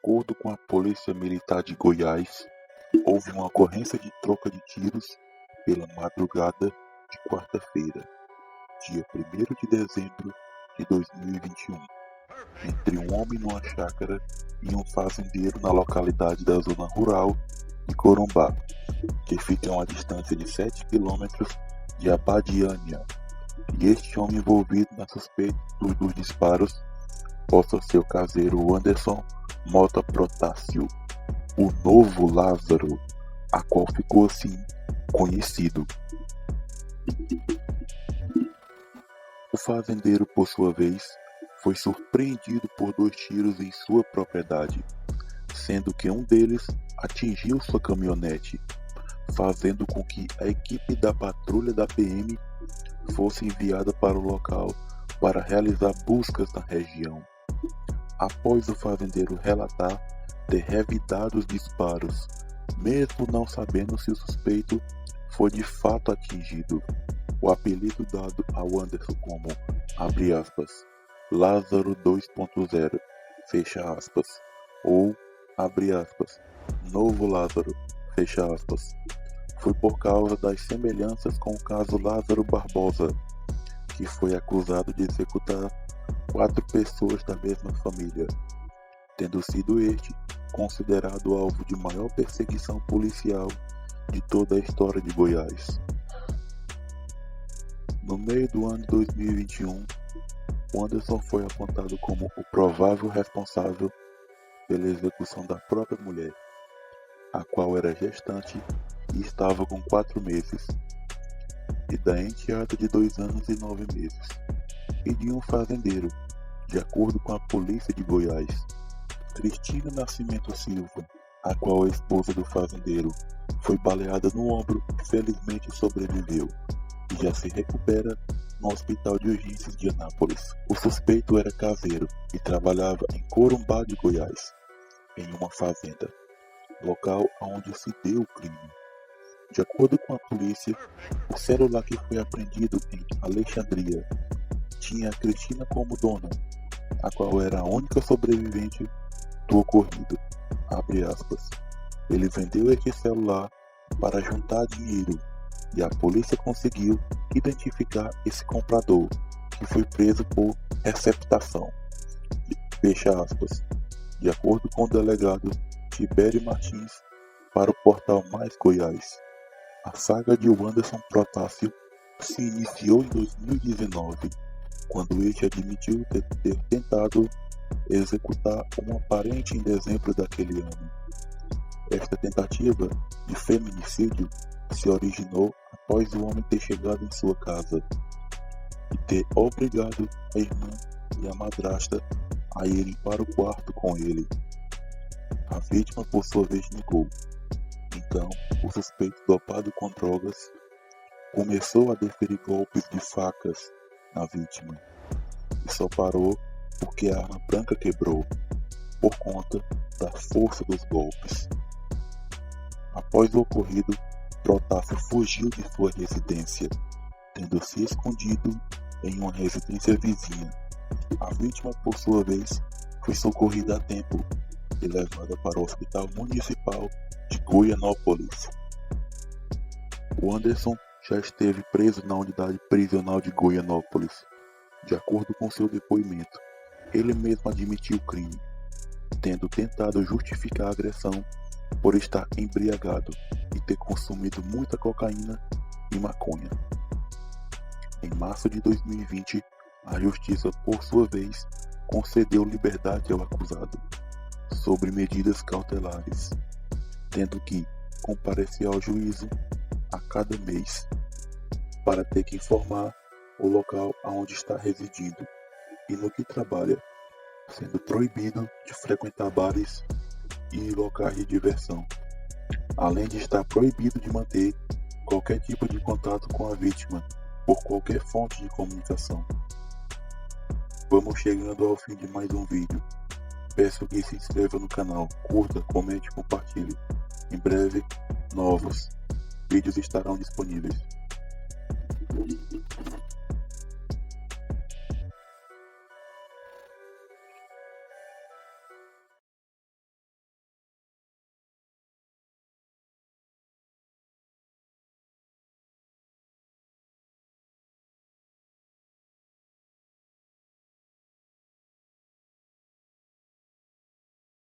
acordo com a Polícia Militar de Goiás, houve uma ocorrência de troca de tiros pela madrugada de quarta-feira, dia 1º de dezembro de 2021, entre um homem numa chácara e um fazendeiro na localidade da zona rural de Corumbá, que fica a uma distância de 7 quilômetros de Abadiânia, e este homem envolvido na suspeita dos disparos possa ser o caseiro Anderson Mota Protásio, o novo Lázaro, a qual ficou assim conhecido. O fazendeiro, por sua vez, foi surpreendido por 2 tiros em sua propriedade, sendo que um deles atingiu sua caminhonete, fazendo com que a equipe da patrulha da PM fosse enviada para o local para realizar buscas na região. Após o fazendeiro relatar ter revidado os disparos, mesmo não sabendo se o suspeito foi de fato atingido, o apelido dado ao Anderson como, abre aspas, Lázaro 2.0, fecha aspas, ou, abre aspas, novo Lázaro, fecha aspas, foi por causa das semelhanças com o caso Lázaro Barbosa, que foi acusado de executar 4 pessoas da mesma família, tendo sido este considerado alvo de maior perseguição policial de toda a história de Goiás. No meio do ano de 2021, o Anderson foi apontado como o provável responsável pela execução da própria mulher, a qual era gestante e estava com 4 meses, e da enteada de 2 anos e 9 meses, e de um fazendeiro, de acordo com a polícia de Goiás, Cristina Nascimento Silva, a qual a esposa do fazendeiro foi baleada no ombro e felizmente sobreviveu, e já se recupera no Hospital de Urgências de Anápolis. O suspeito era caseiro e trabalhava em Corumbá de Goiás, em uma fazenda, local onde se deu o crime. De acordo com a polícia, o celular que foi apreendido em Alexandria tinha a Cristina como dona, a qual era a única sobrevivente do ocorrido. Abre aspas. Ele vendeu este celular para juntar dinheiro e a polícia conseguiu identificar esse comprador, que foi preso por receptação. Fecha aspas. De acordo com o delegado Tibério Martins para o portal Mais Goiás. A saga de Anderson Protásio se iniciou em 2019, quando este admitiu ter tentado executar uma parente em dezembro daquele ano. Esta tentativa de feminicídio se originou após o homem ter chegado em sua casa e ter obrigado a irmã e a madrasta a irem para o quarto com ele. A vítima, por sua vez, negou. Então, o suspeito, dopado com drogas, começou a deferir golpes de facas na vítima e só parou porque a arma branca quebrou por conta da força dos golpes. Após o ocorrido, Protásio fugiu de sua residência, tendo se escondido em uma residência vizinha. A vítima, por sua vez, foi socorrida a tempo e levada para o Hospital Municipal de Goianópolis. O Anderson já esteve preso na unidade prisional de Goianópolis. De acordo com seu depoimento, ele mesmo admitiu o crime, tendo tentado justificar a agressão por estar embriagado e ter consumido muita cocaína e maconha. Em março de 2020, a justiça, por sua vez, concedeu liberdade ao acusado, sobre medidas cautelares, tendo que comparecer ao juízo a cada mês, para ter que informar o local aonde está residindo e no que trabalha, sendo proibido de frequentar bares e locais de diversão, além de estar proibido de manter qualquer tipo de contato com a vítima por qualquer fonte de comunicação. Vamos chegando ao fim de mais um vídeo. Peço que se inscreva no canal, curta, comente e compartilhe. Em breve, novos vídeos estarão disponíveis.